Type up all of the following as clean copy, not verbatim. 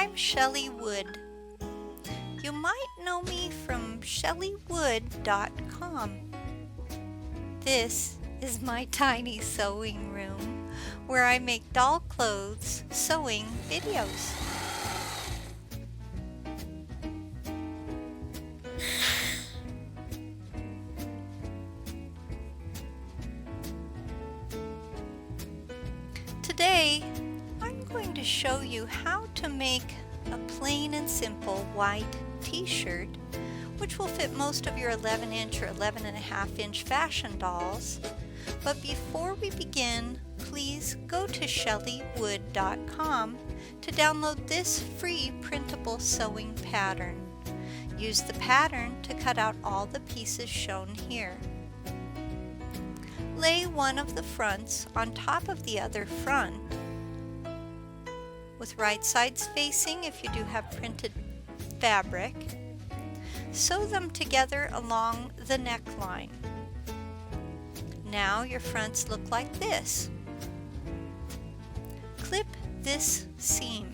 I'm Shelley Wood. You might know me from shelleywood.com. This is my tiny sewing room where I make doll clothes sewing videos. Today, I'm going to show you how to make a plain and simple white t-shirt, which will fit most of your 11-inch or 11.5-inch fashion dolls. But before we begin, please go to shelleywood.com to download this free printable sewing pattern. Use the pattern to cut out all the pieces shown here. Lay one of the fronts on top of the other front, with right sides facing if you do have printed fabric. Sew them together along the neckline. Now your fronts look like this. Clip this seam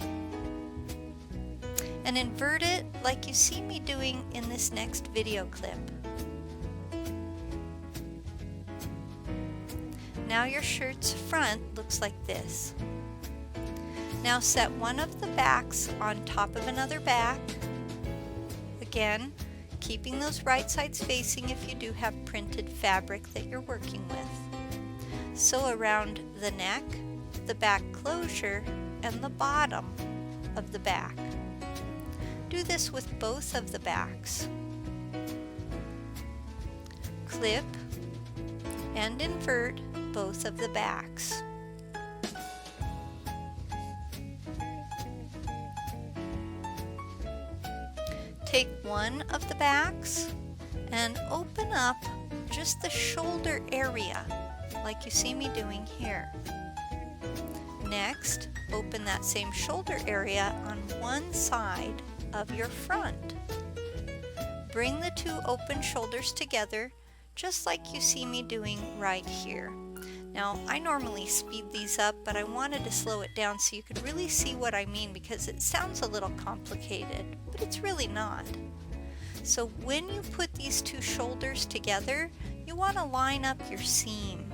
and invert it like you see me doing in this next video clip. Now your shirt's front looks like this. Now set one of the backs on top of another back. Again, keeping those right sides facing if you do have printed fabric that you're working with. Sew around the neck, the back closure, and the bottom of the back. Do this with both of the backs. Clip and invert both of the backs. Take one of the backs and open up just the shoulder area like you see me doing here. Next, open that same shoulder area on one side of your front. Bring the two open shoulders together just like you see me doing right here. Now, I normally speed these up, but I wanted to slow it down so you could really see what I mean because it sounds a little complicated, but it's really not. So when you put these two shoulders together, you want to line up your seam.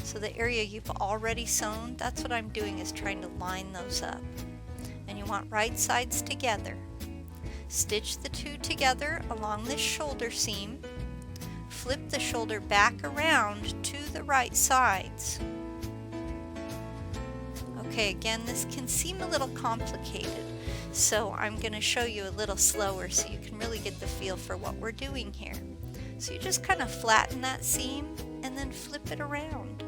So the area you've already sewn, that's what I'm doing, is trying to line those up. And you want right sides together. Stitch the two together along this shoulder seam. Flip the shoulder back around to the right sides. Okay, again, this can seem a little complicated, so I'm going to show you a little slower so you can really get the feel for what we're doing here. So you just kind of flatten that seam and then flip it around.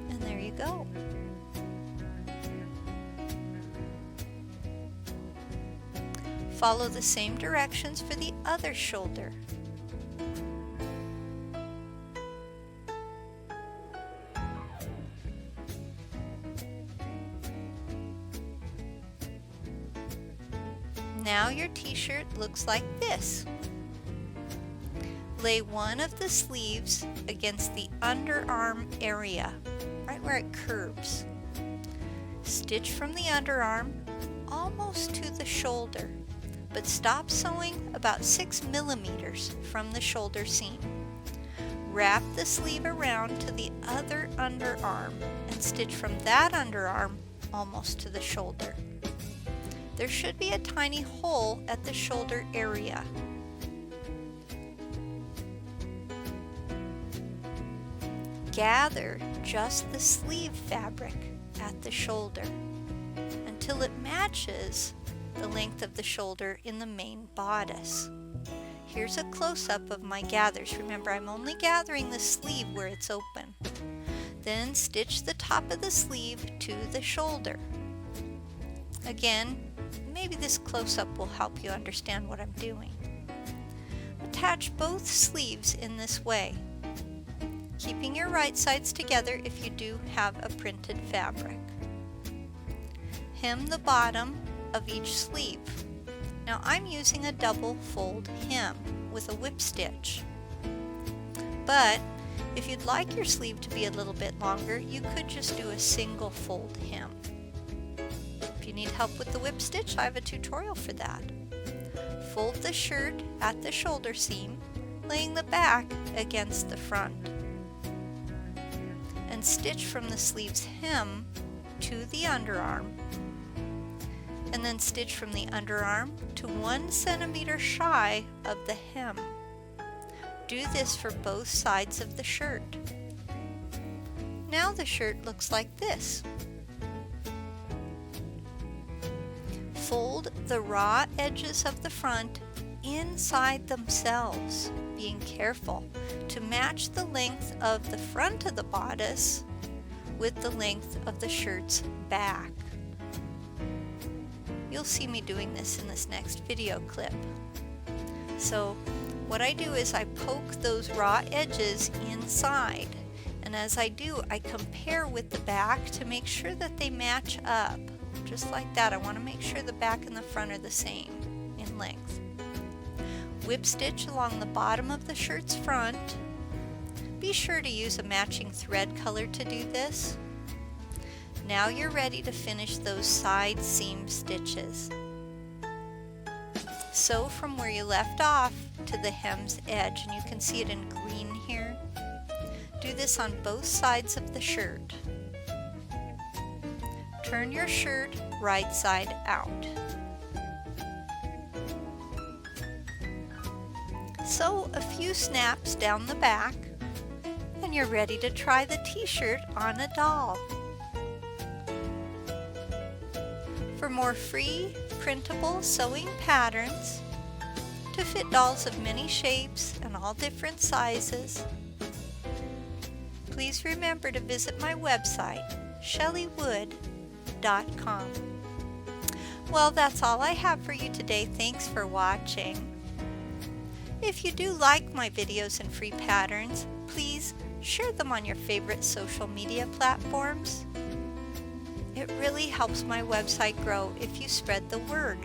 And there you go. Follow the same directions for the other shoulder. Now your t-shirt looks like this. Lay one of the sleeves against the underarm area, right where it curves. Stitch from the underarm almost to the shoulder, but stop sewing about 6 millimeters from the shoulder seam. Wrap the sleeve around to the other underarm and stitch from that underarm almost to the shoulder. There should be a tiny hole at the shoulder area. Gather just the sleeve fabric at the shoulder until it matches the length of the shoulder in the main bodice. Here's a close-up of my gathers. Remember, I'm only gathering the sleeve where it's open. Then stitch the top of the sleeve to the shoulder. Again, maybe this close-up will help you understand what I'm doing. Attach both sleeves in this way, keeping your right sides together if you do have a printed fabric. Hem the bottom of each sleeve. Now I'm using a double fold hem with a whip stitch. But if you'd like your sleeve to be a little bit longer, you could just do a single fold hem. If you need help with the whip stitch, I have a tutorial for that. Fold the shirt at the shoulder seam, laying the back against the front. And stitch from the sleeve's hem to the underarm. And then stitch from the underarm to 1 centimeter shy of the hem. Do this for both sides of the shirt. Now the shirt looks like this. Fold the raw edges of the front inside themselves, being careful to match the length of the front of the bodice with the length of the shirt's back. You'll see me doing this in this next video clip. So what I do is I poke those raw edges inside, and as I do, I compare with the back to make sure that they match up. Just like that, I want to make sure the back and the front are the same in length. Whip stitch along the bottom of the shirt's front. Be sure to use a matching thread color to do this. Now you're ready to finish those side seam stitches. Sew from where you left off to the hem's edge, and you can see it in green here. Do this on both sides of the shirt. Turn your shirt right side out. Sew a few snaps down the back, and you're ready to try the t-shirt on a doll. For more free printable sewing patterns to fit dolls of many shapes and all different sizes, please remember to visit my website, shelleywood.com. Well, that's all I have for you today. Thanks for watching. If you do like my videos and free patterns, please share them on your favorite social media platforms. It really helps my website grow if you spread the word.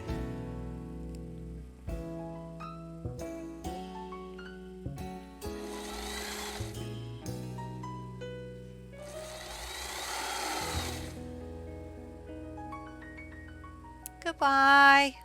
Goodbye.